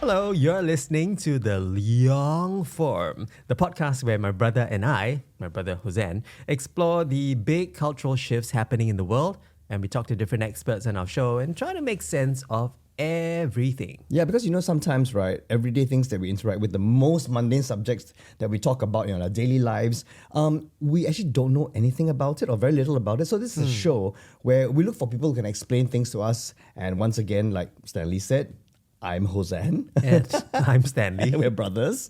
Hello, you're listening to the Long Form, the podcast where my brother and I, my brother Hossan, explore the big cultural shifts happening in the world, and we talk to different experts on our show and try to make sense of everything. Yeah, because sometimes, right, everyday things that we interact with, the most mundane subjects that we talk about in our daily lives, we actually don't know anything about it or very little about it. So this is a show where we look for people who can explain things to us. And once again, like Stanley said, I'm Hossan. And I'm Stanley. We're brothers.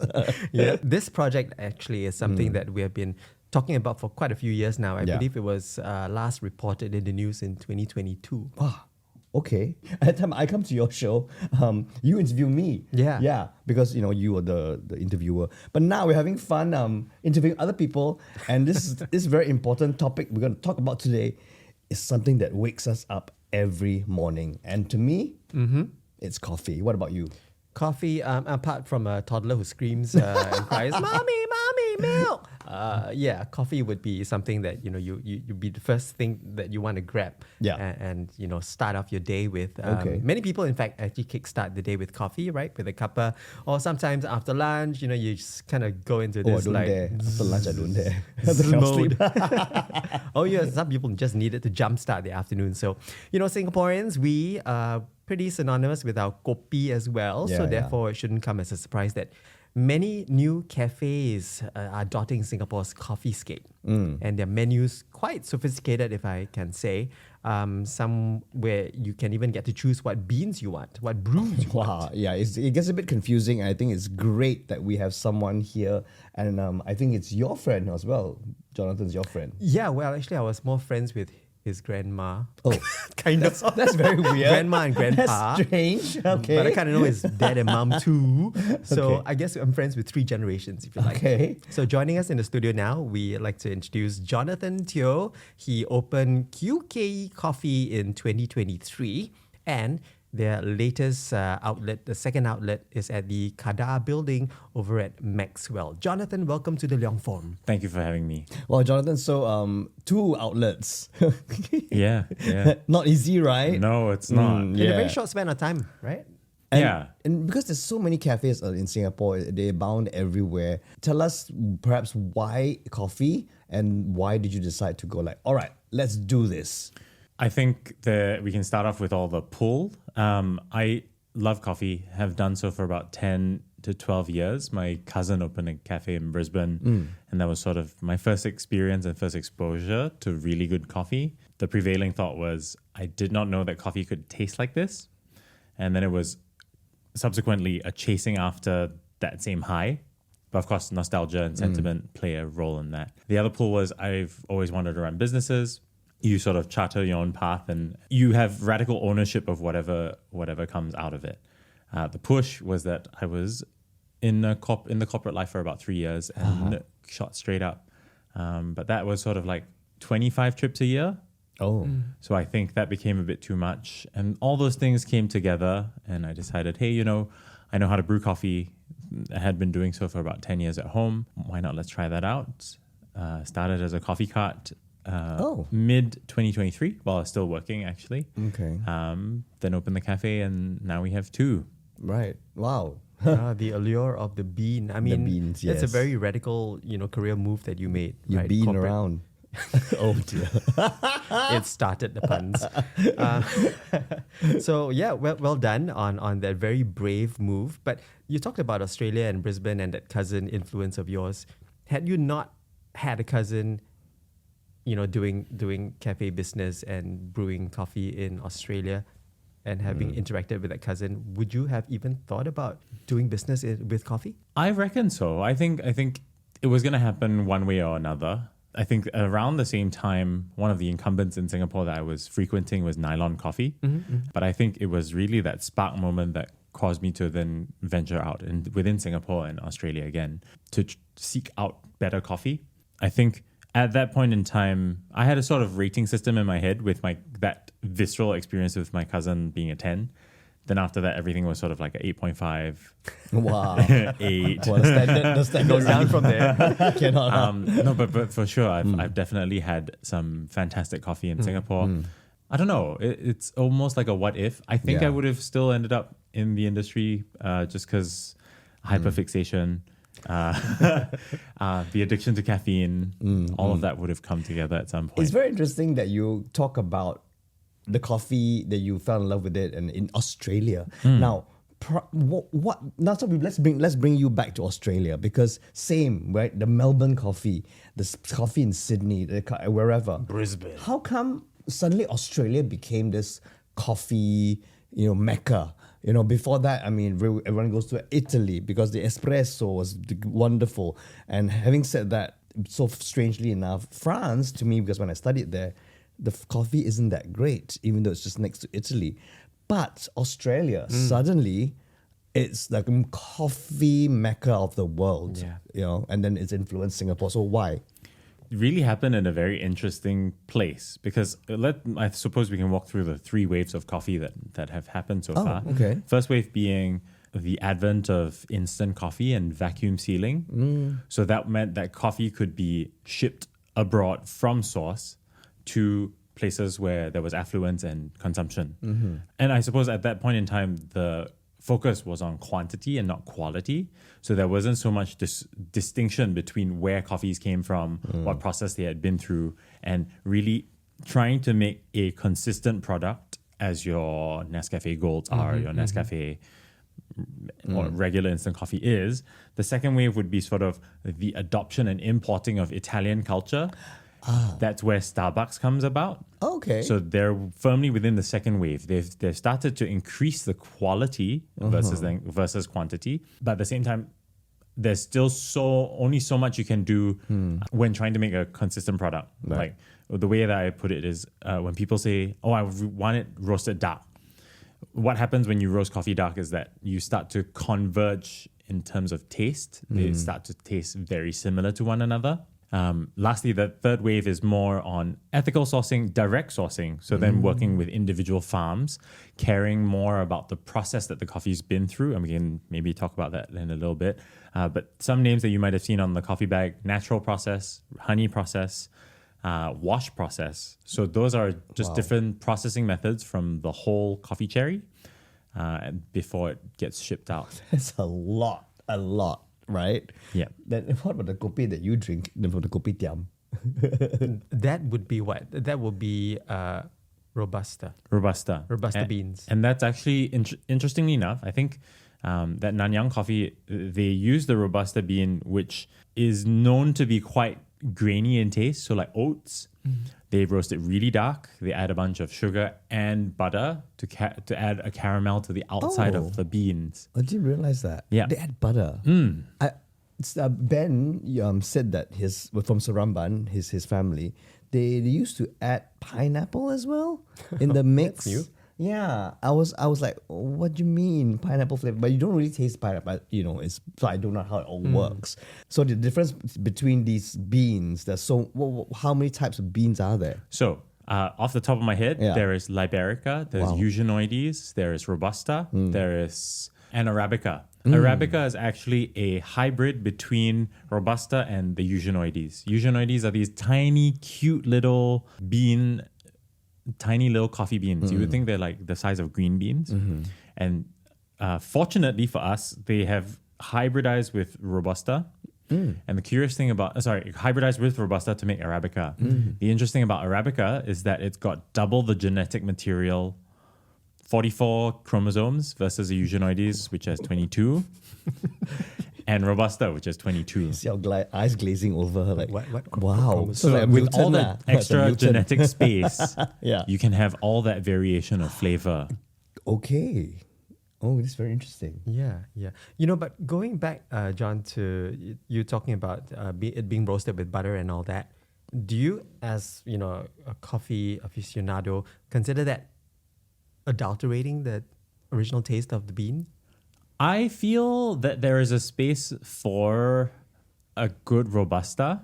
Yeah, this project actually is something that we have been talking about for quite a few years now. I believe it was last reported in the news in 2022. Wow. Okay. At the time I come to your show, you interview me. Yeah. Yeah. Because, you were the interviewer. But now we're having fun interviewing other people. And this very important topic we're going to talk about today is something that wakes us up every morning. And to me, it's coffee. What about you? Coffee, apart from a toddler who screams and cries, "Mommy, mommy, milk!" Coffee would be something that you'd be the first thing that you want to grab. And start off your day with. Many people, in fact, actually kickstart the day with coffee, right? With a cuppa, or sometimes after lunch, you just kind of go into this After lunch, I don't dare. Mode. Some people just need it to jumpstart the afternoon. So, Singaporeans, we pretty synonymous with our kopi as well. So therefore, it shouldn't come as a surprise that many new cafes are dotting Singapore's coffee scape. And their menus quite sophisticated, if I can say. Some where you can even get to choose what beans you want, what brews you want. Yeah, it gets a bit confusing. And I think it's great that we have someone here. And I think it's your friend as well. Jonathan's your friend. Yeah, well, actually, I was more friends with his grandma. Oh, kind of. That's very weird. Grandma and grandpa. That's strange. Okay. But I kind of know his dad and mom too. So I guess I'm friends with 3 generations, if you like. Okay. So joining us in the studio now, we like to introduce Jonathan Teo. He opened Kyuukei Coffee in 2023. And their latest outlet, the second outlet, is at the Kada building over at Maxwell. Jonathan, welcome to the Long Form. Thank you for having me. Well, Jonathan, so 2 outlets. Yeah. Not easy, right? No, it's not. In a very short span of time, right? And because there's so many cafes in Singapore, they abound everywhere. Tell us perhaps why coffee and why did you decide to go all right, let's do this? I think that we can start off with all the pull. I love coffee, have done so for about 10 to 12 years. My cousin opened a cafe in Brisbane, and that was sort of my first experience and first exposure to really good coffee. The prevailing thought was, I did not know that coffee could taste like this. And then it was subsequently a chasing after that same high. But of course, nostalgia and sentiment play a role in that. The other pull was I've always wanted to run businesses. You sort of charter your own path and you have radical ownership of whatever comes out of it. The push was that I was in the corporate life for about 3 years and shot straight up. But that was sort of like 25 trips a year. Oh. So I think that became a bit too much. And all those things came together and I decided, hey, I know how to brew coffee. I had been doing so for about 10 years at home. Why not? Let's try that out. Started as a coffee cart. Mid 2023 while I was still working actually. Okay. Then opened the cafe and now we have 2. Right. Wow. The allure of the bean. I mean, the beans, it's a yes. very radical, career move that you made. You right? bean around. Oh dear. It started the puns. So yeah, well done on that very brave move. But you talked about Australia and Brisbane and that cousin influence of yours. Had you not had a cousin doing cafe business and brewing coffee in Australia and having interacted with that cousin, would you have even thought about doing business with coffee? I reckon so. I think it was going to happen one way or another. I think around the same time, one of the incumbents in Singapore that I was frequenting was Nylon Coffee. But I think it was really that spark moment that caused me to then venture out within Singapore and Australia again to seek out better coffee. I think at that point in time, I had a sort of rating system in my head with that visceral experience with my cousin being a 10. Then after that, everything was sort of like a 8.5. Wow. 8. Well, the standard Goes down from there. Cannot. No, but for sure, I've definitely had some fantastic coffee in Singapore. I don't know. It's almost like a what if. I think I would have still ended up in the industry just because hyperfixation, the addiction to caffeine, all of that would have come together at some point. It's very interesting that you talk about the coffee that you fell in love with it and in Australia. Now, let's bring you back to Australia, because same, right? The Melbourne coffee, the coffee in Sydney, wherever. Brisbane. How come suddenly Australia became this coffee, mecca? Before that, I mean, everyone goes to Italy because the espresso was wonderful. And having said that, so strangely enough, France, to me, because when I studied there, the coffee isn't that great, even though it's just next to Italy. But Australia, suddenly, it's like a coffee mecca of the world, and then it's influenced Singapore. So why? It really happened in a very interesting place, because I suppose we can walk through the 3 waves of coffee that have happened so far. Okay. First wave being the advent of instant coffee and vacuum sealing. So that meant that coffee could be shipped abroad from source to places where there was affluence and consumption. And I suppose at that point in time, the focus was on quantity and not quality. So there wasn't so much distinction between where coffees came from, what process they had been through, and really trying to make a consistent product as your Nescafe Golds are, your Nescafe or regular instant coffee is. The second wave would be sort of the adoption and importing of Italian culture. That's where Starbucks comes about. Okay. So they're firmly within the second wave. They've started to increase the quality versus quantity, but at the same time, there's still only so much you can do when trying to make a consistent product. Right. Like the way that I put it is when people say, "Oh, I want it roasted dark." What happens when you roast coffee dark is that you start to converge in terms of taste. They start to taste very similar to one another. Lastly, the third wave is more on ethical sourcing, direct sourcing. So then working with individual farms, caring more about the process that the coffee's been through. And we can maybe talk about that in a little bit. But some names that you might have seen on the coffee bag: natural process, honey process, wash process. So those are just different processing methods from the whole coffee cherry before it gets shipped out. That's a lot. Right? Yeah. Then what about the kopi that you drink from the kopitiam? That would be what? That would be Robusta. Robusta beans. And that's actually, interestingly enough, I think that Nanyang coffee, they use the Robusta bean, which is known to be quite grainy in taste. So like oats, they roast it really dark. They add a bunch of sugar and butter to add a caramel to the outside of the beans. I didn't realize that. Yeah. They add butter. Ben said that from Seramban, his family, they used to add pineapple as well in the mix. That's new. Yeah, I was like, what do you mean pineapple flavor? But you don't really taste pineapple, so I don't know how it all works. So the difference between these beans, how many types of beans are there? So off the top of my head, there is Liberica, there's Eugenioides, there is Robusta, there is and Arabica. Arabica is actually a hybrid between Robusta and the Eugenioides. Eugenioides are these tiny, cute little tiny little coffee beans. You would think they're like the size of green beans. And fortunately for us, they have hybridized with Robusta. And the curious thing hybridized with Robusta to make Arabica. The interesting about Arabica is that it's got double the genetic material, 44 chromosomes versus the Eugenioides, which has 22. And Robusta, which is 22. See our eyes glazing over her like, What wow. So like With all Mutant the extra genetic space, Yeah. you can have all that variation of flavor. Okay. Oh, this is very interesting. Yeah. But going back, John, to you talking about it being roasted with butter and all that, do you, as a coffee aficionado, consider that adulterating the original taste of the bean? I feel that there is a space for a good Robusta.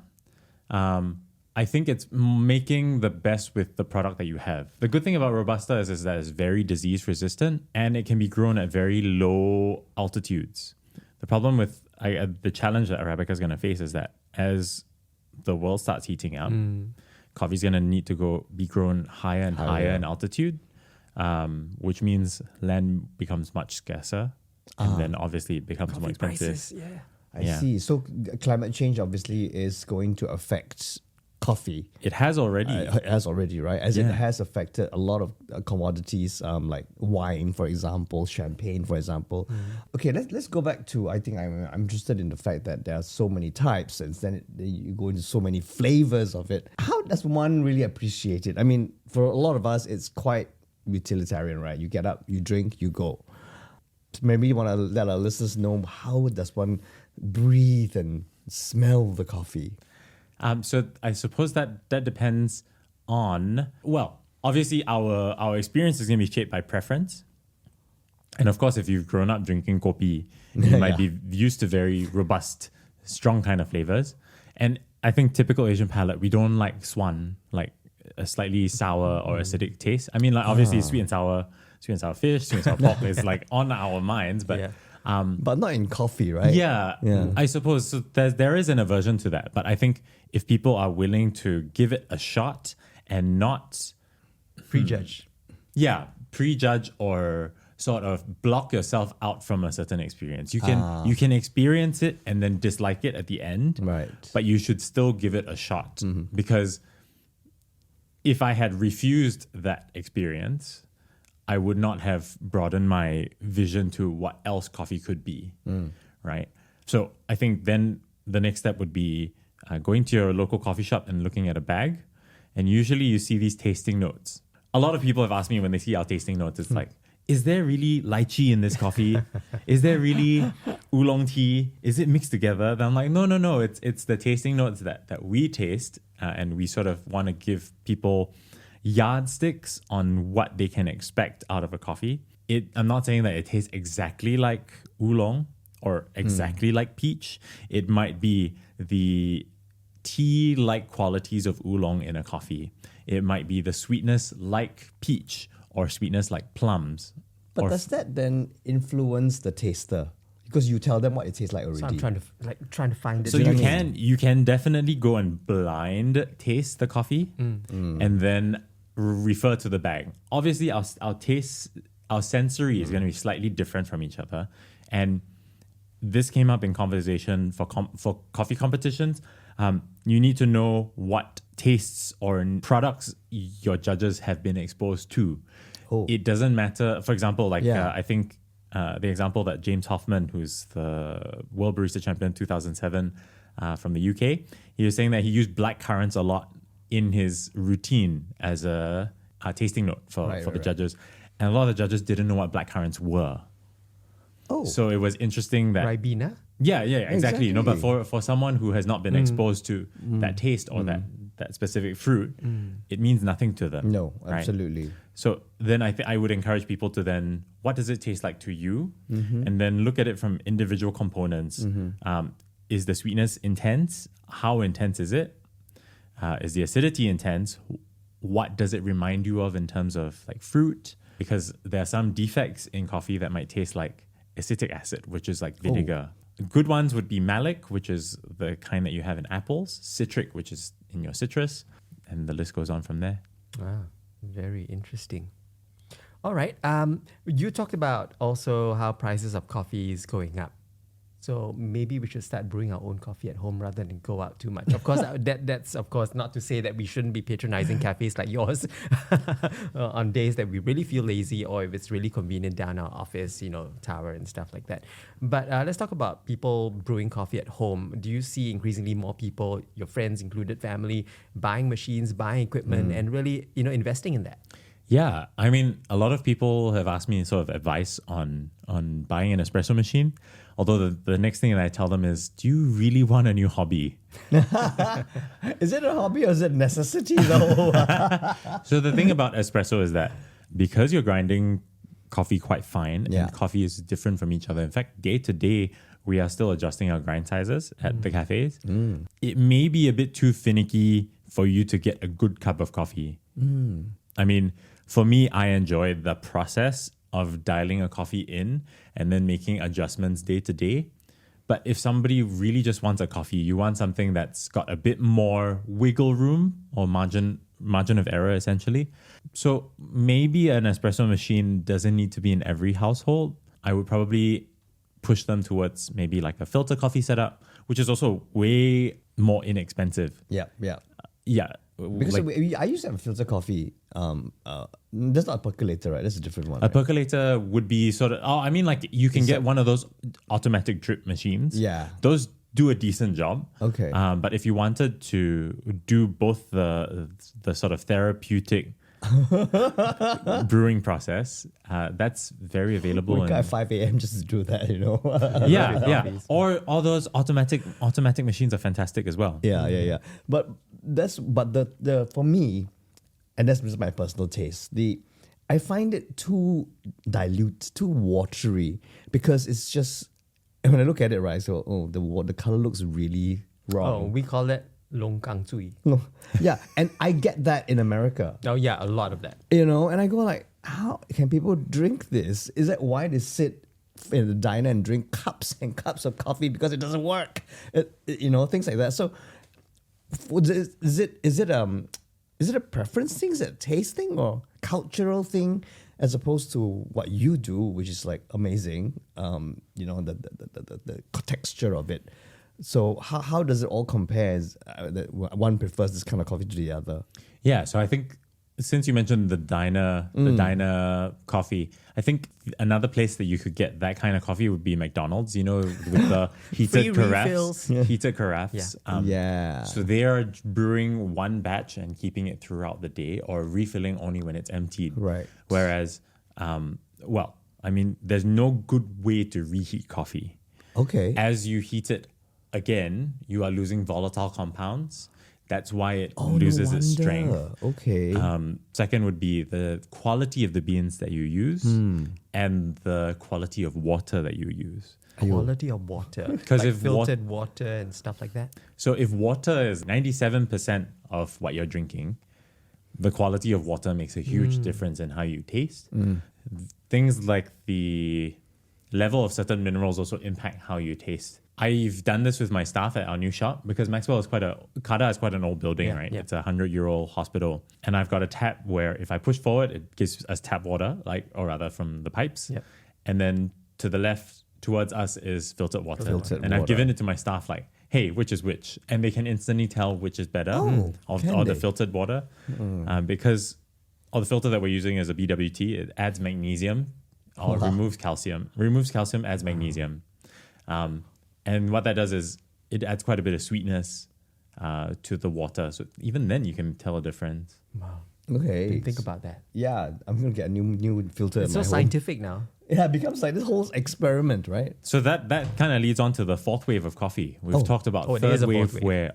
I think it's making the best with the product that you have. The good thing about Robusta is that it's very disease resistant and it can be grown at very low altitudes. The problem with the challenge that Arabica is going to face is that as the world starts heating up, coffee is going to need to be grown higher and higher in altitude. which means land becomes much scarcer. And then obviously it becomes more Coffee expensive. prices, I see. So climate change obviously is going to affect coffee. It has already. It has already, right? As it has affected a lot of commodities, like wine, for example, champagne, for example. Okay, let's go back to, I think I'm interested in the fact that there are so many types, and then you go into so many flavors of it. How does one really appreciate it? I mean, for a lot of us, it's quite utilitarian, right? You get up, you drink, you go. Maybe you want to let our listeners know, how does one breathe and smell the coffee? So I suppose that depends on, well, obviously our experience is going to be shaped by preference. And of course, if you've grown up drinking kopi, you might be used to very robust, strong kind of flavors. And I think typical Asian palate, we don't like swan, like a slightly sour or acidic taste. I mean, like obviously sweet and sour fish, sweet and sour pork is like on our minds, but but not in coffee, right? Yeah, I suppose so. There is an aversion to that, but I think if people are willing to give it a shot and not prejudge. Prejudge or sort of block yourself out from a certain experience. You can experience it and then dislike it at the end, right? But you should still give it a shot because if I had refused that experience, I would not have broadened my vision to what else coffee could be, right? So I think then the next step would be going to your local coffee shop and looking at a bag. And usually you see these tasting notes. A lot of people have asked me when they see our tasting notes, it's like, is there really lychee in this coffee? Is there really oolong tea? Is it mixed together? Then I'm like, no. It's the tasting notes that we taste. And we sort of want to give people yardsticks on what they can expect out of a coffee. I'm not saying that it tastes exactly like oolong or exactly like peach. It might be the tea-like qualities of oolong in a coffee. It might be the sweetness like peach or sweetness like plums. But does that then influence the taster? Because you tell them what it tastes like already. So I'm trying to find it. So you can definitely go and blind taste the coffee and then refer to the bag. Obviously, our taste, our sensory is going to be slightly different from each other, and this came up in conversation for coffee competitions. You need to know what tastes or products your judges have been exposed to. It doesn't matter. For example, I think the example that James Hoffman, who's the World Barista Champion 2007 from the UK, he was saying that he used black currants a lot in his routine as a tasting note for the judges. And a lot of the judges didn't know what black currants were. So it was interesting that... Ribena? Yeah, exactly. You know, but for someone who has not been exposed to that taste or that specific fruit, it means nothing to them. No, right? absolutely. So then I would encourage people to then, what does it taste like to you? And then look at it from individual components. Is the sweetness intense? How intense is it? Is the acidity intense? What does it remind you of in terms of like fruit? Because there are some defects in coffee that might taste like acetic acid, which is like vinegar. Good ones would be malic, which is the kind that you have in apples, citric, which is in your citrus, and the list goes on from there. Wow, very interesting. All right. You talked about also how prices of coffee is going up. So maybe we should start brewing our own coffee at home rather than go out too much. Of course, that's of course not to say that we shouldn't be patronizing cafes like yours on days that we really feel lazy or if it's really convenient down our office, tower and stuff like that. But let's talk about people brewing coffee at home. Do you see increasingly more people, your friends included, family, buying machines, buying equipment, and really, investing in that? Yeah, I mean, a lot of people have asked me sort of advice on buying an espresso machine. Although the next thing that I tell them is, do you really want a new hobby? Is it a hobby or is it necessity though? So the thing about espresso is that because you're grinding coffee quite fine and coffee is different from each other. In fact, day to day, we are still adjusting our grind sizes at the cafes. It may be a bit too finicky for you to get a good cup of coffee. I mean, for me, I enjoy the process of dialing a coffee in and then making adjustments day to day. But if somebody really just wants a coffee, you want something that's got a bit more wiggle room or margin margin of error essentially. So maybe an espresso machine doesn't need to be in every household. I would probably push them towards maybe like a filter coffee setup, which is also way more inexpensive. Yeah. Yeah. Because I used to have a filter coffee. That's not a percolator, right? That's a different one. A percolator would be sort of, I mean, like you can get one of those automatic drip machines. Yeah. Those do a decent job. Okay. But if you wanted to do both the sort of therapeutic brewing process, that's very available. Wake up at 5 a.m. just to do that, Yeah. Or all those automatic machines are fantastic as well. Yeah. But the for me, and that's just my personal taste, I find it too dilute, too watery, because it's just, and when I look at it, right, so the color looks really wrong. Oh, we call that longkang cui. No. Yeah, and I get that in America. Oh yeah, a lot of that. And I go like, how can people drink this? Is that why they sit in the diner and drink cups and cups of coffee because it doesn't work? Things like that. So, is it a preference thing? Is it a taste thing or cultural thing, as opposed to what you do, which is like amazing? The texture of it. So how does it all compare? That one prefers this kind of coffee to the other. Yeah, so I think since you mentioned the diner coffee, I think another place that you could get that kind of coffee would be McDonald's. With the heated carafes. Heated carafes. Yeah. So they are brewing one batch and keeping it throughout the day, or refilling only when it's emptied. Right. Whereas, there's no good way to reheat coffee. Okay. As you heat it again, you are losing volatile compounds. That's why it loses its strength. Okay. Second would be the quality of the beans that you use and the quality of water that you use. Quality of water. Because if filtered water and stuff like that. So if water is 97% of what you're drinking, the quality of water makes a huge difference in how you taste. Things like the level of certain minerals also impact how you taste. I've done this with my staff at our new shop because Maxwell is Kada is quite an old building, right? Yeah. It's a 100-year-old hospital. And I've got a tap where if I push forward, it gives us tap water, from the pipes. Yep. And then to the left towards us is filtered water. I've given it to my staff like, hey, which is which? And they can instantly tell which is better of the filtered water. Because the filter that we're using is a BWT. It adds magnesium or removes calcium. Removes calcium, adds magnesium. And what that does is it adds quite a bit of sweetness to the water. So even then you can tell a difference. Wow. Okay. Didn't think about that. Yeah, I'm going to get a new filter. It's so scientific now. Yeah, it becomes like this whole experiment, right? So that kind of leads on to the fourth wave of coffee. We've talked about third wave where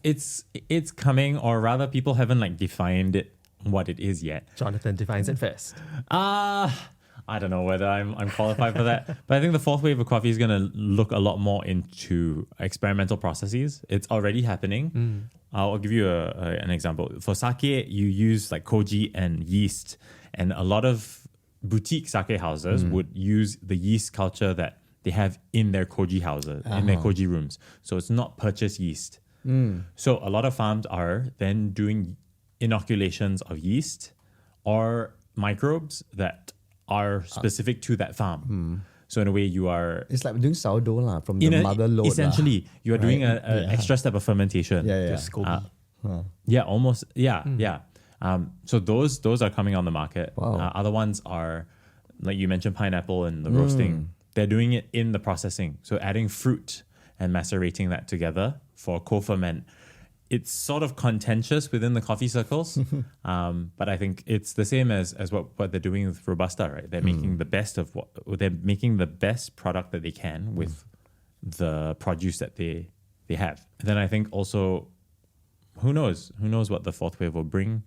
it's coming, or rather people haven't defined it what it is yet. Jonathan defines it first. I don't know whether I'm qualified for that. But I think the fourth wave of coffee is going to look a lot more into experimental processes. It's already happening. I'll give you an example. For sake, you use koji and yeast. And a lot of boutique sake houses would use the yeast culture that they have in their koji houses, in their koji rooms. So it's not purchased yeast. So a lot of farms are then doing inoculations of yeast or microbes that are specific to that farm. So in a way you are... It's like doing sourdough from the mother load. Essentially, you are doing an extra step of fermentation. Yeah. Almost. Yeah. So those are coming on the market. Wow. Other ones are, like you mentioned, pineapple and the roasting. They're doing it in the processing. So adding fruit and macerating that together for co-ferment. It's sort of contentious within the coffee circles, but I think it's the same as what they're doing with Robusta, right? They're making the best they're making the best product that they can with the produce that they have. And then I think also, who knows what the fourth wave will bring.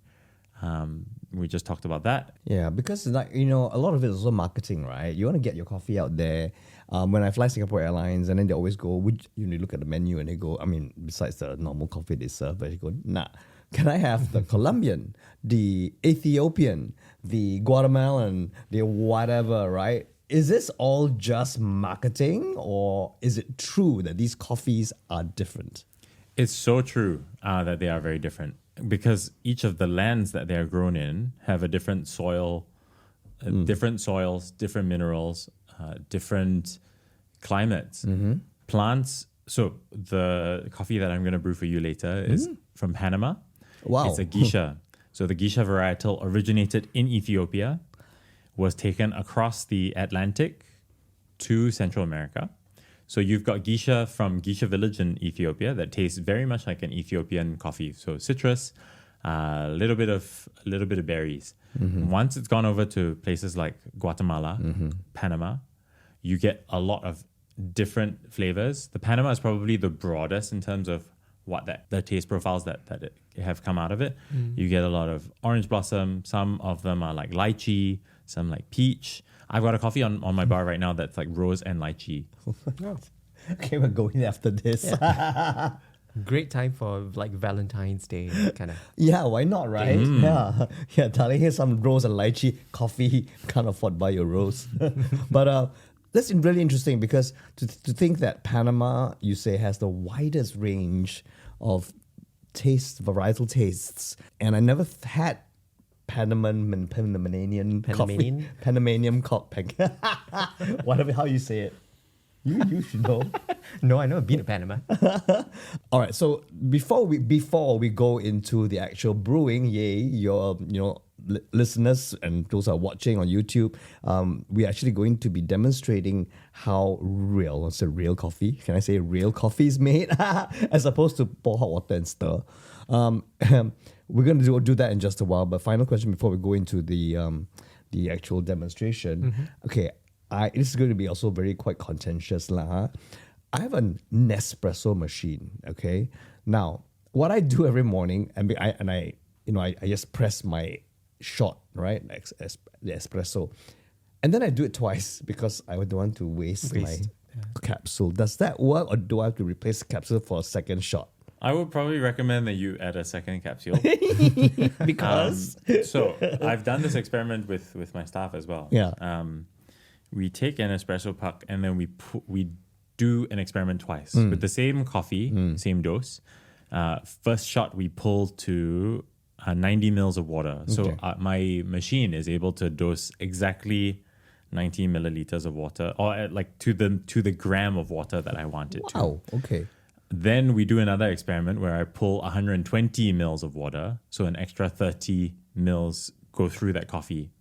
We just talked about that. Yeah, because a lot of it is also marketing, right? You want to get your coffee out there. When I fly Singapore Airlines, and then they always go, you look at the menu and they go, besides the normal coffee they serve, but they go, nah, can I have the Colombian, the Ethiopian, the Guatemalan, the whatever, right? Is this all just marketing, or is it true that these coffees are different? It's so true that they are very different. because each of the lands that they're grown in have a different soil, different soils, different minerals, different climates. Plants. So the coffee that I'm going to brew for you later is from Panama. Wow. It's a geisha. So the geisha varietal originated in Ethiopia, was taken across the Atlantic to Central America. So you've got geisha from Geisha Village in Ethiopia that tastes very much like an Ethiopian coffee. So citrus, a little bit of berries. Once it's gone over to places like Guatemala, Panama, you get a lot of different flavors. The Panama is probably the broadest in terms of what the taste profiles that have come out of it. You get a lot of orange blossom. Some of them are like lychee, some like peach. I've got a coffee on my bar right now that's like rose and lychee. Okay, we're going after this. Yeah. Great time for like Valentine's Day kind of. Yeah, why not, right? Yeah, darling, here's some rose and lychee coffee. Can't afford buy your rose. But that's really interesting because to think that Panama, you say, has the widest range of varietal tastes. And I never had Panamanian coffee. Whatever, how you say it. You should know. No, I know. I've been to Panama. All right. So before we go into the actual brewing, your listeners and those who are watching on YouTube, we're actually going to be demonstrating how real coffee. Can I say real coffee is made as opposed to pour hot water and stir. We're going to do that in just a while. But final question before we go into the actual demonstration. Okay. This is going to be also quite contentious. I have a Nespresso machine, okay? Now, what I do every morning, I just press my shot, right? The espresso. And then I do it twice because I don't want to waste my capsule. Does that work, or do I have to replace the capsule for a second shot? I would probably recommend that you add a second capsule. Because? So I've done this experiment with my staff as well. Yeah. We take an espresso puck and then we do an experiment twice with the same coffee, same dose. First shot, we pull to 90 mils of water. So my machine is able to dose exactly 90 milliliters of water, or to the gram of water that I want it to. Wow, okay. Then we do another experiment where I pull 120 mils of water. So an extra 30 mils go through that coffee.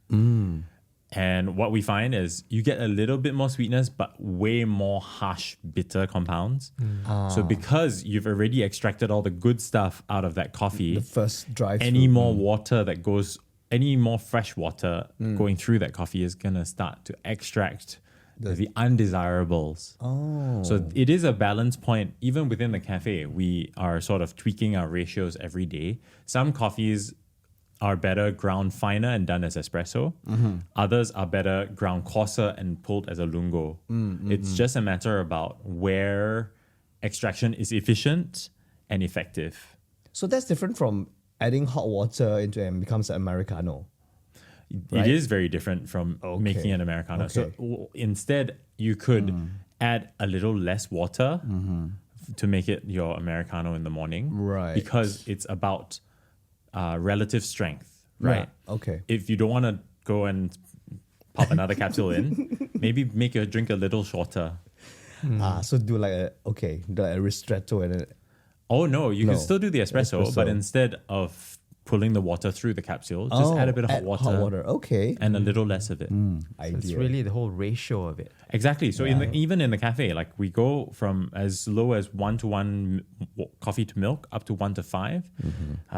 And what we find is you get a little bit more sweetness, but way more harsh, bitter compounds. So because you've already extracted all the good stuff out of that coffee, the first drive, any more water that goes, any more fresh water going through that coffee is going to start to extract the undesirables. So it is a balance point. Even within the cafe, we are sort of tweaking our ratios every day. Some coffees are better ground finer and done as espresso. Others are better ground coarser and pulled as a lungo. It's just a matter about where extraction is efficient and effective. So that's different from adding hot water into it and becomes an Americano. Right? It is very different from making an Americano. Okay. So instead, you could add a little less water to make it your Americano in the morning. Right. Because it's about relative strength, right? Yeah. Okay. If you don't want to go and pop another capsule in, maybe make your drink a little shorter. So do like a ristretto and Oh no, you can still do the espresso, but instead of pulling the water through the capsule, just add a bit of hot water. Okay. And a little less of it. So it's really the whole ratio of it. Exactly. So even in the cafe, like we go from as low as 1-to-1 coffee to milk up to 1-to-5.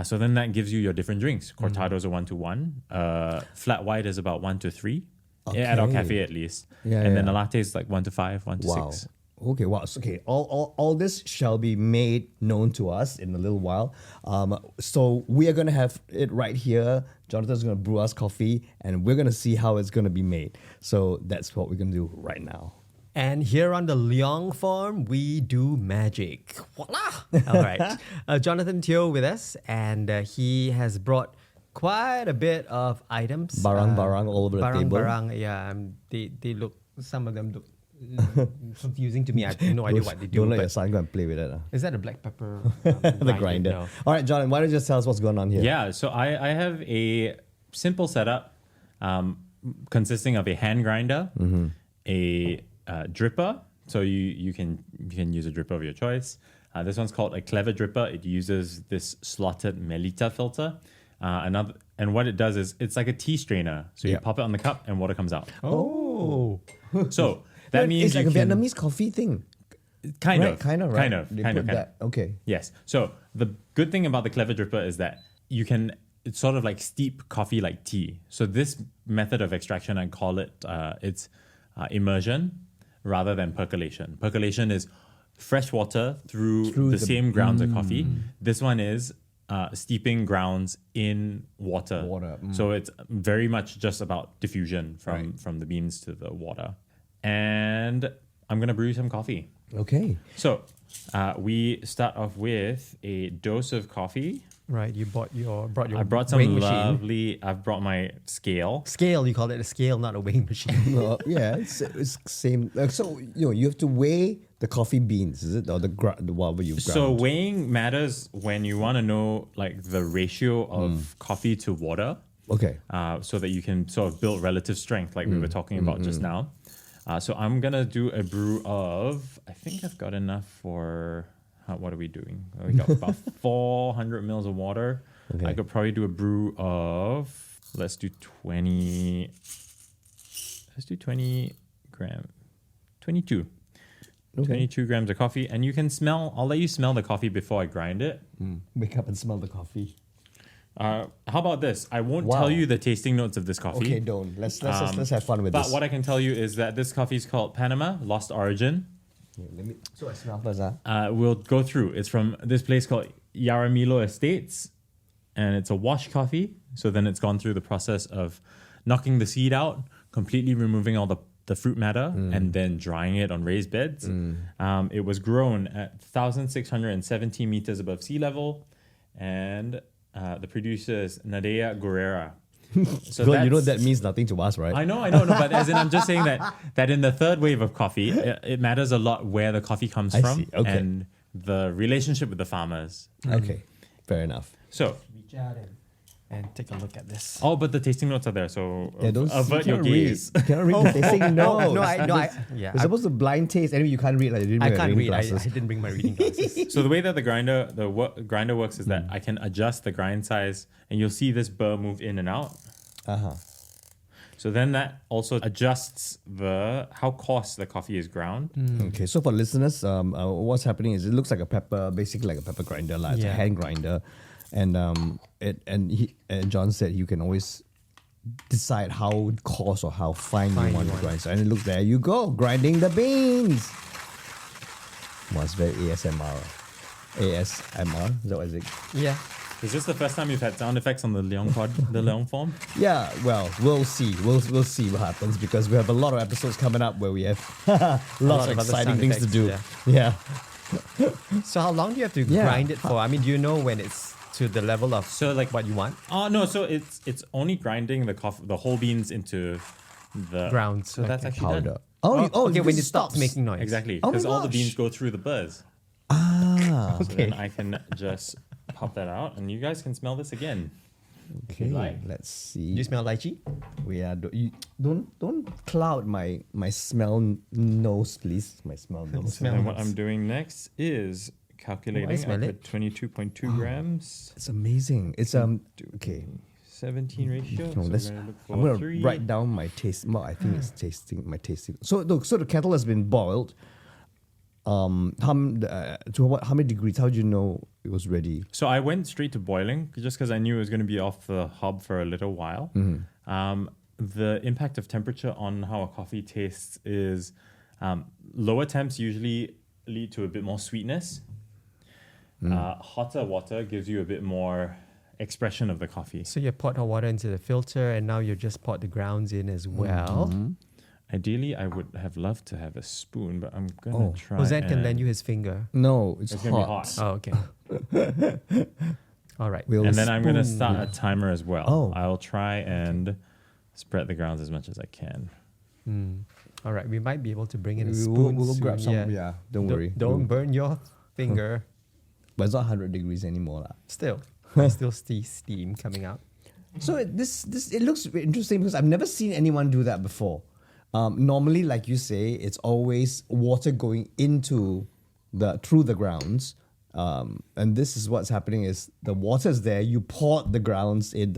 So then that gives you your different drinks. Cortados are 1-to-1. Flat white is about 1-to-3. At our cafe at least. And then a latte is like 1-to-5, 1-to-6. Okay, wow. So, okay, all this shall be made known to us in a little while. So we are going to have it right here. Jonathan's going to brew us coffee, and we're going to see how it's going to be made. So that's what we're going to do right now. And here on the Leong farm, we do magic. Voila! All right. Jonathan Teo with us, and he has brought quite a bit of items. Barang all over the table. Barang, yeah. They look, some of them look confusing to me. I have no idea what they do. Don't let but your son go and play with it. is that a black pepper? The grinder. No. All right, John, why don't you just tell us what's going on here? Yeah, so I have a simple setup consisting of a hand grinder, a dripper. So you can use a dripper of your choice. This one's called a clever dripper. It uses this slotted Melita filter. And what it does is it's like a tea strainer. So you pop it on the cup and water comes out. Oh. So that means it's like a Vietnamese coffee thing. Kind Right, of. kind of, right? Kind of. They Kind put of. that. Okay. Yes. So the good thing about the clever dripper is that it's sort of like steep coffee like tea. So this method of extraction, I call it, it's immersion rather than percolation. Percolation is fresh water through the same grounds of coffee. This one is steeping grounds in water. So it's very much just about diffusion from the beans to the water. And I'm going to brew some coffee. Okay. So we start off with a dose of coffee. Right, you brought your I brought some weighing machine. lovely, I've brought my scale. Scale, you call it a scale, not a weighing machine. Yeah, it's same. So you have to weigh the coffee beans, is it, or the whatever you ground? So weighing matters when you want to know like the ratio of coffee to water. Okay. So that you can sort of build relative strength like we were talking about just now. So I'm going to do a brew of, I think I've got enough for, what are we doing? We got about 400 mils of water. Okay. I could probably do a brew of, let's do 20 grams, 22. Okay. 22 grams of coffee. And you can I'll let you smell the coffee before I grind it. Wake up and smell the coffee. How about this? I won't Wow. tell you the tasting notes of this coffee. Okay, don't. Let's have fun with But this. what I can tell you is that this coffee is called Panama Lost Origin. So I smell first, We'll go through. It's from this place called Yaramilo Estates, and it's a wash coffee. So then it's gone through the process of knocking the seed out, completely removing all the fruit matter, and then drying it on raised beds. It was grown at 1,670 meters above sea level, and the producer is Nadea Guerrera. So Well, you know that means nothing to us, right? I know, but as in I'm just saying that in the third wave of coffee, it matters a lot where the coffee comes from see. Okay. and the relationship with the farmers. Okay, fair enough. So, Reach out and take a look at this. but the tasting notes are there, so Don't avert you your can't read. gaze. You cannot read the tasting notes. Yeah. You're supposed to blind taste. Anyway, you can't read. Like you didn't I bring can't reading read. I glasses. didn't bring my reading glasses. So the way that the grinder works is that I can adjust the grind size, and you'll see this burr move in and out. So then that also adjusts how coarse the coffee is ground. Okay, so for listeners, what's happening is it looks like a pepper, basically like a pepper grinder, like it's a Yeah. hand grinder, and John said you can always decide how coarse or how fine you want to grind. So, and it looks, there you go, grinding the beans. Well, it's very ASMR. ASMR, is that what it is? Yeah. Is this the first time you've had sound effects on the Leong form? Yeah, well, we'll see. We'll see what happens because we have a lot of episodes coming up where we have lots of other exciting sound things to do. effects, Yeah. So how long do you have to Yeah. grind it for? I mean, do you know when it's to the level of what you want? Oh no, so it's only grinding the whole beans into the Grounds, So that's okay. actually Powder. done. Okay, when it this stops making noise. Exactly, Oh my because all the gosh. beans go through the buzz. Ah, So then I can just pop that out, and you guys can smell this again. okay. like. Let's see. Do you smell lychee? We are don't cloud my smell nose, please. My smell nose. So then what I'm doing next is calculating. I smell put 22.2 grams, It's amazing. It's okay. 17 ratio. No, So let's, we're gonna look for I'm gonna 3. write down my taste. Well, I think it's tasting my tasting. So the kettle has been boiled. How many degrees? How did you know it was ready? So I went straight to boiling just because I knew it was going to be off the hob for a little while. The impact of temperature on how a coffee tastes is lower temps usually lead to a bit more sweetness. Hotter water gives you a bit more expression of the coffee. So you poured hot water into the filter, and now you just poured the grounds in as well. Ideally, I would have loved to have a spoon, but I'm going to try. Hossan can and- lend you his finger. No, it's It's going to be hot. hot. Oh, okay. All right. We'll And then I'm going to spoon. start a timer as well. Oh. I'll try and spread the grounds as much as I can. All right, we might be able to bring in a We'll spoon. go soon, grab some. Yeah, don't worry. Don't burn your finger. But it's not 100 degrees anymore. Still, I still see steam coming out. So it looks interesting because I've never seen anyone do that before. Normally, like you say, it's always water going into through the grounds. And this is what's happening is the water's there, you pour the grounds in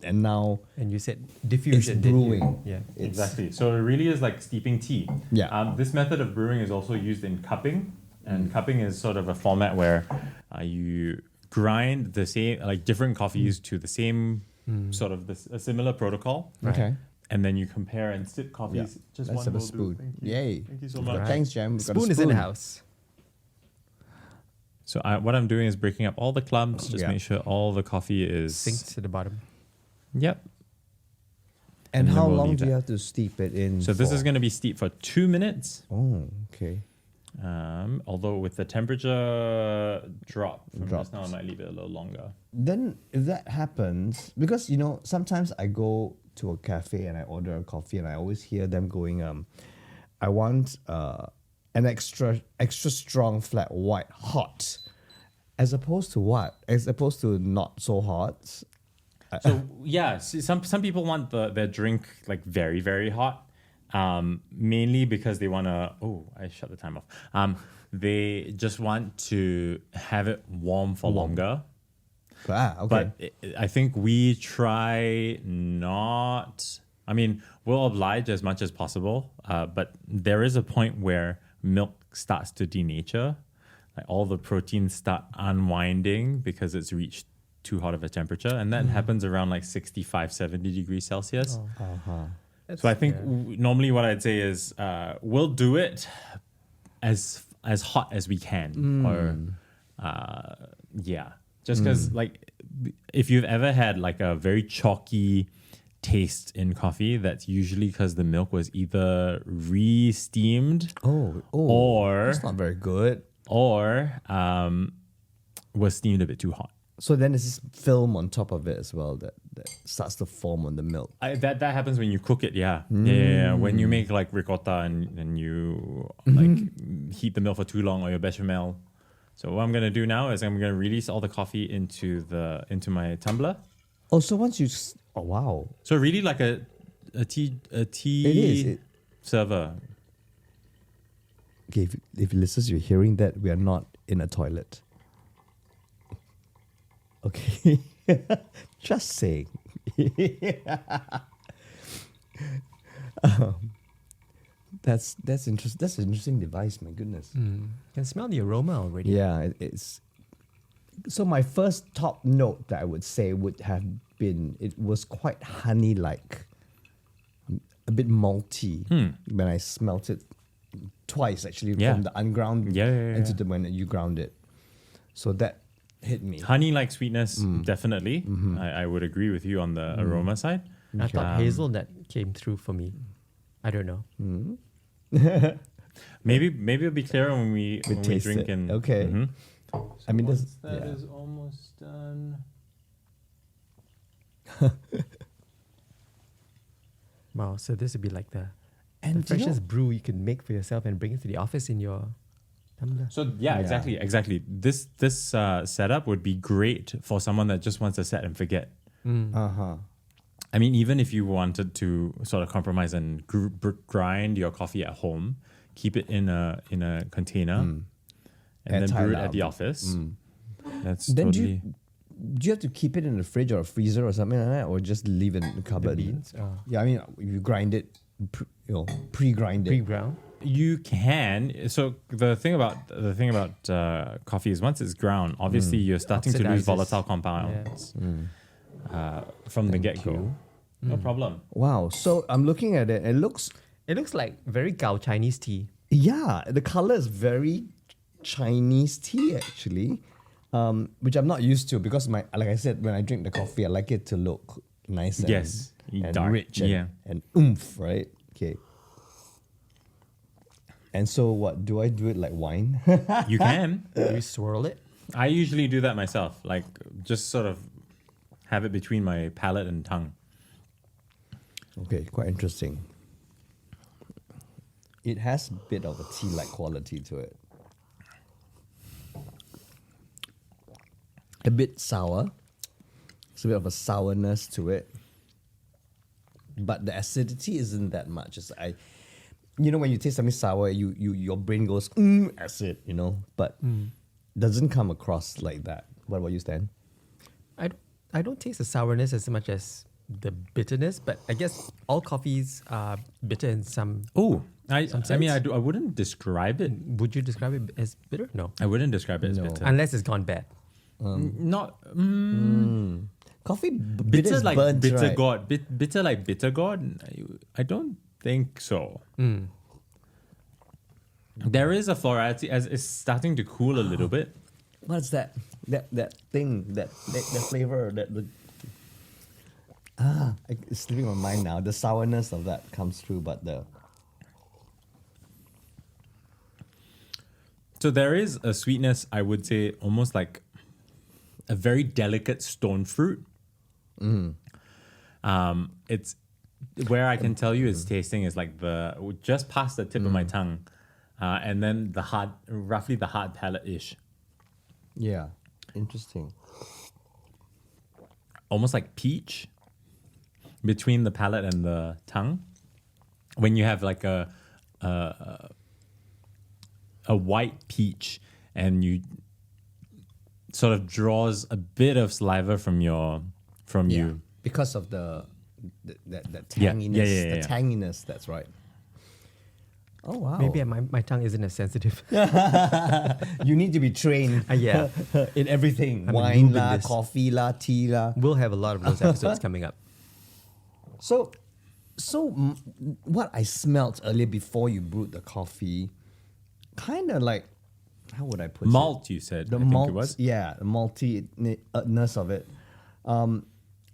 and now And you said diffusion. it's didn't you? brewing. Yeah. Exactly. So it really is like steeping tea. Yeah. This method of brewing is also used in cupping, and cupping is sort of a format where you grind the same, like different coffees to the same sort of a similar protocol. Okay. And then you compare and sip coffees. Just Let's one have a will do. spoon. Thank you. Yay. Thank you so much. Right. Thanks, Jam. We've got a Spoon is in the house. So what I'm doing is breaking up all the clumps. Just Yeah. make sure all the coffee is. Sinks to the bottom. Yep. And And then how we'll long leave do you that. have to steep it in? So this for? is going to be steeped for 2 minutes. Oh, okay. Although with the temperature drop from Drops. just now, I might leave it a little longer. Then if that happens, because sometimes I go to a cafe and I order a coffee and I always hear them going, I want an extra strong flat white hot, as opposed to what? As opposed to not so hot. So yeah, see, some people want their drink like very, very hot, mainly because they want to. Oh, I shut the time off. They just want to have it warm for longer. Okay. But I think we try not. I mean, we'll oblige as much as possible, but there is a point where milk starts to denature. Like all the proteins start unwinding because it's reached too hot of a temperature. And that happens around like 65, 70 degrees Celsius. So I think normally what I'd say is we'll do it as hot as we can. Or, yeah. Just because, like, if you've ever had like a very chalky taste in coffee, that's usually because the milk was either re-steamed or that's not very good. or was steamed a bit too hot. So then there's this film on top of it as well that starts to form on the milk. That happens when you cook it, yeah. Yeah. When you make like ricotta and you like heat the milk for too long, or your bechamel. So what I'm gonna do now is I'm gonna release all the coffee into my tumbler. Oh, so once you... Oh, wow. So really like a tea It is. server. Okay, if listeners, you're hearing that, we are not in a toilet. Okay. Just saying. That's interesting. That's an interesting device, my goodness. Can smell the aroma already. Yeah, it's... So my first top note that I would say would have been, it was quite honey-like. A bit malty when I smelt it twice, actually, from the unground into the when you ground it. So that hit me. Honey-like sweetness, definitely. I would agree with you on the aroma side. I thought hazelnut came through for me. I don't know. Maybe it'll be clearer when we taste drink it. and Okay. So I mean, once this- that yeah. is almost done. Wow, so this would be like the And freshest brew you can make for yourself and bring it to the office in your tumbler. So yeah, exactly. This setup would be great for someone that just wants to set and forget. I mean, even if you wanted to sort of compromise and grind your coffee at home, keep it in a container, and then brew it at the office. That's Then totally. do you have to keep it in the fridge or a freezer or something like that, or just leave it in the cupboard? beans? Yeah, I mean, you grind it, pre-grind it. Pre-ground. You can. So the thing about coffee is once it's ground, obviously you're starting to lose Oxidizes. volatile compounds from the get-go. No problem. Wow. So I'm looking at it. It looks, It looks like very Gao Chinese tea. yeah, the color is very Chinese tea actually, which I'm not used to because like I said, when I drink the coffee, I like it to look nice and, Yes, and dark, rich and, yeah. and oomph, right? Okay. And so what, do I do it like wine? You can. You swirl it. I usually do that myself, like just sort of have it between my palate and tongue. Okay, quite interesting. It has a bit of a tea-like quality to it. A bit sour. It's a bit of a sourness to it. But the acidity isn't that much. When you taste something sour, your brain goes, acid, but doesn't come across like that. What about you, Stan? I don't taste the sourness as much as the bitterness, but I guess all coffees are bitter in some. I wouldn't describe it. Would you describe it as bitter? No. I wouldn't describe it as bitter. Unless it's gone bad. Coffee bitter like burnt, bitter right? gourd. Bitter like bitter gourd? I don't think so. There is a florality as it's starting to cool a little bit. What's that? That thing, that flavor, it's slipping my mind now. The sourness of that comes through, but So there is a sweetness, I would say, almost like a very delicate stone fruit. It's where I can tell you it's tasting is like just past the tip of my tongue, and then roughly the hard palate-ish. Yeah, interesting. Almost like peach between the palate and the tongue. When you have like a white peach and you sort of draws a bit of saliva from you because of the tanginess. The tanginess, that's right. Oh wow. Maybe my tongue isn't as sensitive. You need to be trained Yeah. in everything. I'm Wine a noob in la, this. coffee la, tea la. We'll have a lot of those episodes coming up. So what I smelt earlier before you brewed the coffee, kind of like, how would I put it? malt, you said. The I think malt, it was. yeah, the maltiness of it.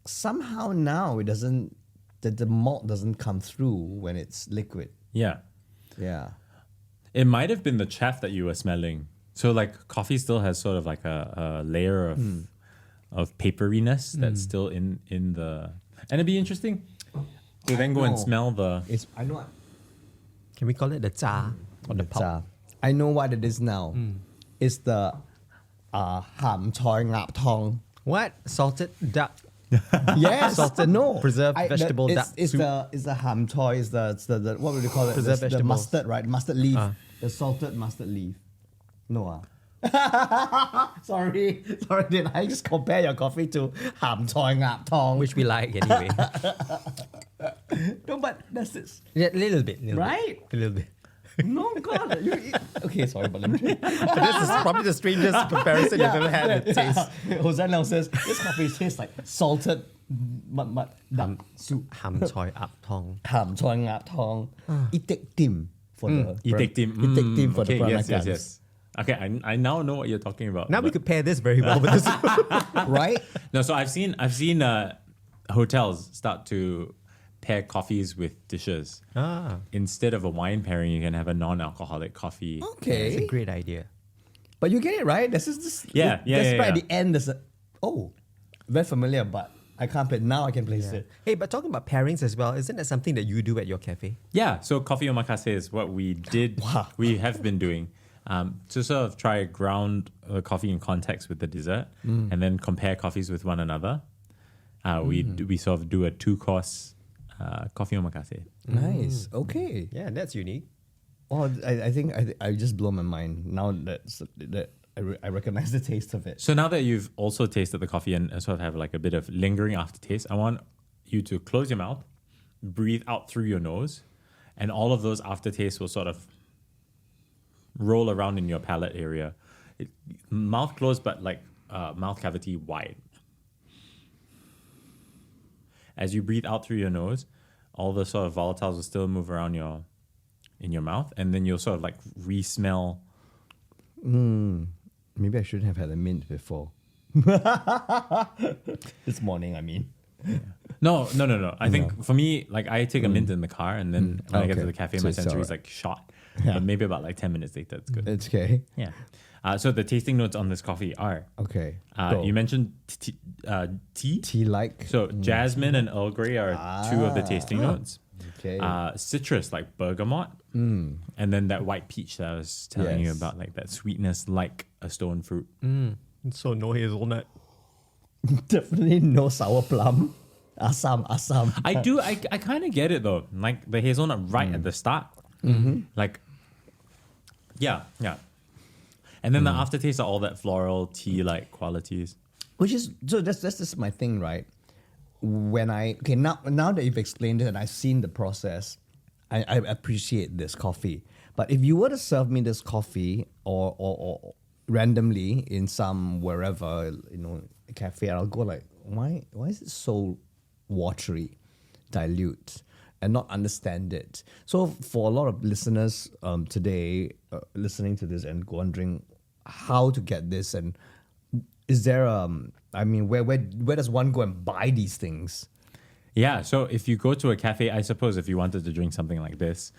Somehow now the malt doesn't come through when it's liquid. Yeah. Yeah. It might have been the chaff that you were smelling. So like coffee still has sort of like a layer of paperiness that's still in the. And it'd be interesting to then go and smell the. I know. Can we call it the cha or the pulp? I know what it is now. It's the ham choi ngap tong. What? Salted duck. Yes, Salted, preserved vegetable duck It's soup. the ham choy. It's the what would you call it? Preserved The vegetables. mustard, right? Mustard leaf. The salted mustard leaf. No. Sorry. Did I just compare your coffee to ham choy ngap tong? Which we like anyway. No, but that's it. Yeah, a little bit. Right? A little bit. No, God. Okay, sorry, but let me. But this is probably the strangest comparison you've ever had with taste. Hossan now says this coffee tastes like salted duck soup. Ham choi ap tong. Ham choy ngap tong. Itek tim for the Itek tim. Itek tim for the Peranakans. Yes. Okay, I now know what you're talking about. Now we could pair this very well with this. Right? No, so I've seen hotels start to pair coffees with dishes. Instead of a wine pairing, you can have a non-alcoholic coffee. Okay. It's a great idea. But you get it right. This is this. Yeah. Right at the end, there's very familiar, but I can't play. Now I can place it. Hey, but talking about pairings as well, isn't that something that you do at your cafe? Yeah, so coffee omakase is what we did. Wow. We have been doing to sort of try ground coffee in context with the dessert, and then compare coffees with one another. We sort of do a 2-course coffee omakase. Nice. Okay. Yeah, that's unique. Well, I think I just blow my mind now that I recognize the taste of it. So now that you've also tasted the coffee and sort of have like a bit of lingering aftertaste, I want you to close your mouth, breathe out through your nose, and all of those aftertastes will sort of roll around in your palate area. Mouth closed, but like mouth cavity wide. As you breathe out through your nose, all the sort of volatiles will still move around in your mouth, and then you'll sort of like re-smell. Maybe I shouldn't have had a mint before. This morning, I mean. No. I think for me, like I take a mint in the car, and then when I get to the cafe, So my it's sensory is alright. like shot. Yeah. But maybe about like 10 minutes later, it's good. It's okay. Yeah. So the tasting notes on this coffee are, Okay. Go. you mentioned tea. Tea like. So jasmine and Earl Grey are two of the tasting notes. Okay. Citrus like bergamot, and then that white peach that I was telling you Yes. about, like that sweetness like a stone fruit. So no hazelnut. Definitely no sour plum. Assam. I kind of get it though, like the hazelnut right at the start, like yeah. And then the aftertaste are all that floral tea-like qualities. Which is so that's just my thing, right? Now that you've explained it and I've seen the process, I appreciate this coffee. But if you were to serve me this coffee or randomly in some wherever, cafe, I'll go like, why is it so watery, dilute, and not understand it? So for a lot of listeners today listening to this and wondering how to get this, and is there where does one go and buy these things? Yeah, so if you go to a cafe, I suppose if you wanted to drink something like this,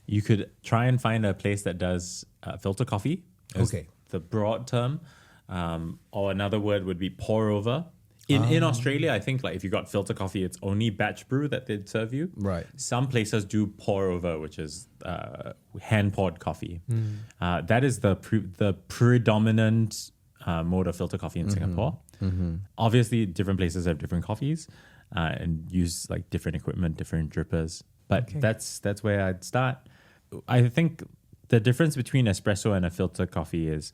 you could try and find a place that does filter coffee. Okay. The broad term, or another word would be pour over. In Australia, I think like if you got filter coffee, it's only batch brew that they'd serve you. Right. Some places do pour over, which is hand poured coffee. That is the predominant mode of filter coffee in Singapore. Obviously, different places have different coffees and use like different equipment, different drippers. But that's where I'd start. I think the difference between espresso and a filter coffee is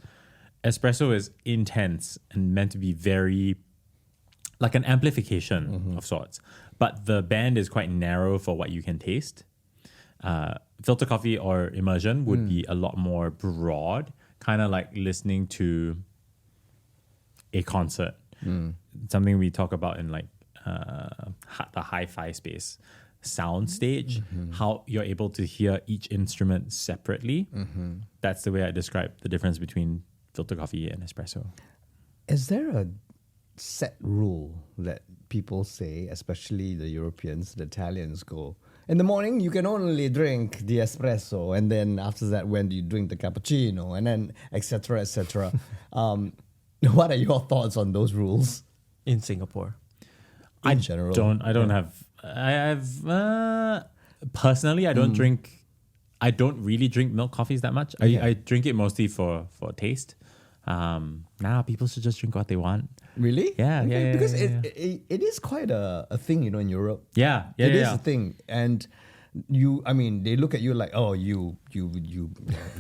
espresso is intense and meant to be very like an amplification of sorts, but the band is quite narrow for what you can taste. Filter coffee or immersion would be a lot more broad, kind of like listening to a concert. Something we talk about in like the hi-fi space, sound stage, how you're able to hear each instrument separately. That's the way I describe the difference between filter coffee and espresso. Is there a set rule that people say, especially the Europeans, the Italians, go, in the morning you can only drink the espresso, and then after that when do you drink the cappuccino, and then etc. What are your thoughts on those rules In Singapore. in general? Personally, I don't really drink milk coffees that much. I drink it mostly for taste. People should just drink what they want. Really? Yeah. Because it is quite a thing, in Europe. Yeah. It is a thing. And they look at you like, oh, you heathen.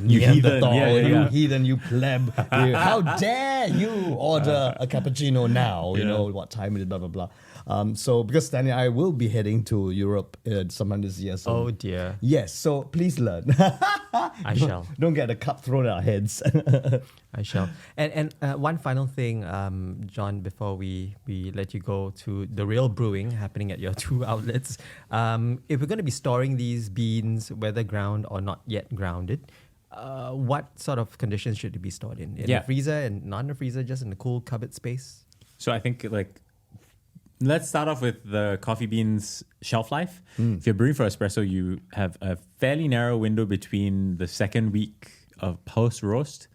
You heathen, you pleb. How dare you order a cappuccino now? You know what time it is, blah, blah, blah. So because Stanley and I will be heading to Europe sometime this year. So Oh dear. yes, so please learn. I shall. Don't get a cup thrown at our heads. I shall. And one final thing, John, before we let you go to the real brewing happening at your two outlets. If we're going to be storing these beans, whether ground or not yet grounded, what sort of conditions should it be stored in? In a freezer and not in a freezer, just in a cool cupboard space? So I think let's start off with the coffee beans shelf life. If you're brewing for espresso, you have a fairly narrow window between the second week of post roast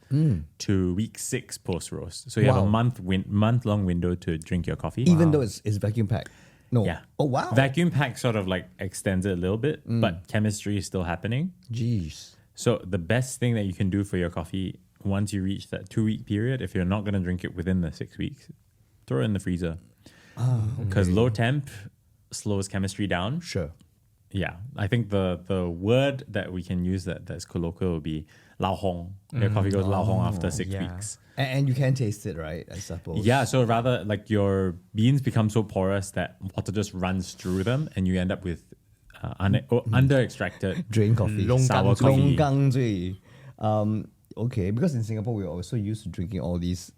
to week 6 post roast. So you have a month-long window to drink your coffee. Even though it's vacuum packed. No. Yeah. Oh, wow. Vacuum pack sort of like extends it a little bit, but chemistry is still happening. Jeez. So the best thing that you can do for your coffee once you reach that 2-week period, if you're not going to drink it within the 6 weeks, throw it in the freezer. Because low temp slows chemistry down. Sure. Yeah, I think the word that we can use that's colloquial would be lao hong. Your coffee goes lao hong after 6 weeks. And you can taste it, right? I suppose. Yeah, so rather like your beans become so porous that water just runs through them, and you end up with under extracted drain coffee. sour coffee. 龍羹醉. Okay, because in Singapore we're also used to drinking all these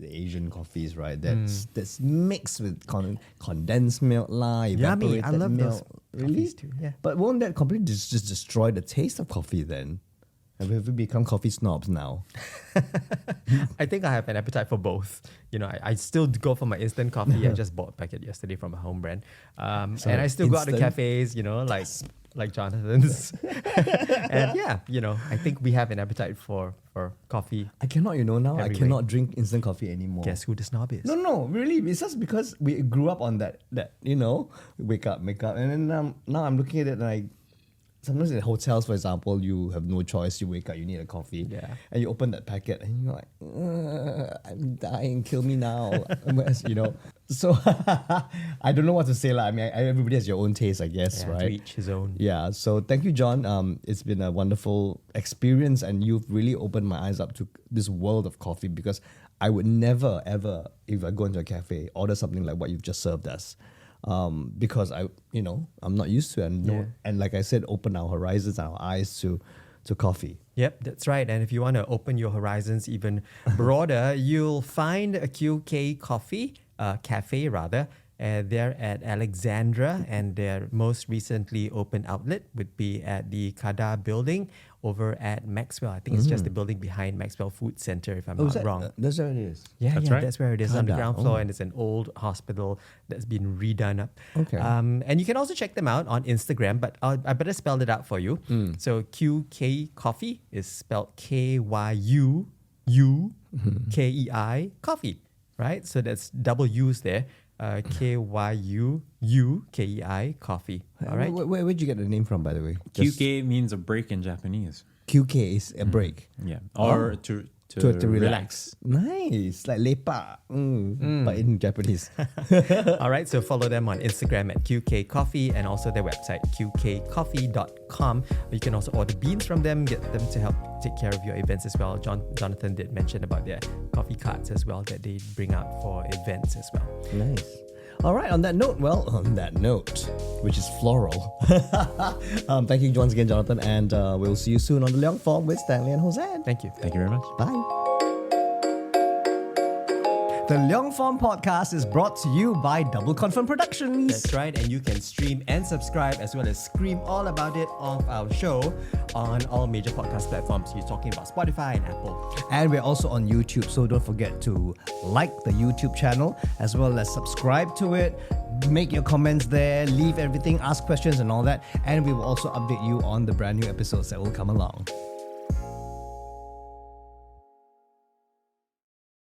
Asian coffees, right? That's mixed with condensed milk Yummy. evaporated I love milk. those Really? coffees too. Yeah. But won't that completely just destroy the taste of coffee then? Have we become coffee snobs now? I think I have an appetite for both. I still go for my instant coffee. I just bought a packet yesterday from a home brand. And I still go out to instant? cafes, like like Jonathan's. And yeah, I think we have an appetite for coffee. I cannot, now I Every cannot drink instant coffee anymore. Guess who the snob is? No, really. It's just because we grew up on that wake up, make up. And then now I'm looking at it and sometimes in hotels, for example, you have no choice. You wake up, you need a coffee. Yeah. And you open that packet and you're like, I'm dying, kill me now. So I don't know what to say. I mean, everybody has your own taste, I guess, Yeah, right? to each his own. Yeah, so thank you, John. It's been a wonderful experience, and you've really opened my eyes up to this world of coffee, because I would never, ever, if I go into a cafe, order something like what you've just served us. Because I'm not used to it. And like I said, open our horizons, our eyes to coffee. Yep, that's right. And if you want to open your horizons even broader, you'll find a Kyuukei Coffee, cafe rather. They're at Alexandra, and their most recently opened outlet would be at the Kada building over at Maxwell. I think it's just the building behind Maxwell Food Center, if I'm not wrong. That's where it is. That's right. That's where it is, on the Kada, ground floor, and it's an old hospital that's been redone up. Okay. And you can also check them out on Instagram, but I better spell it out for you. So Kyuukei Coffee is spelled Kyuukei Coffee, right? So that's double U's there. Kyuukei Coffee. All right. Where'd you get the name from, by the way? Kyuukei means a break in Japanese. Kyuukei is a break. Yeah. Or to relax. Nice. Like lepa, but in Japanese. All right, so follow them on Instagram at Kyuukei Coffee, and also their website, kyuukeicoffee.com. You can also order beans from them, get them to help take care of your events as well. Jonathan did mention about their coffee carts as well that they bring out for events as well. Nice. All right, on that note, which is floral. Thank you once again, Jonathan, and we'll see you soon on the Leong Form with Stanley and Hossan. Thank you. Thank you very much. Bye. The Leong Form podcast is brought to you by Double Confirm Productions. That's right, and you can stream and subscribe as well as scream all about it of our show on all major podcast platforms. You're talking about Spotify and Apple. And we're also on YouTube, so don't forget to like the YouTube channel as well as subscribe to it. Make your comments there, leave everything, ask questions and all that. And we will also update you on the brand new episodes that will come along.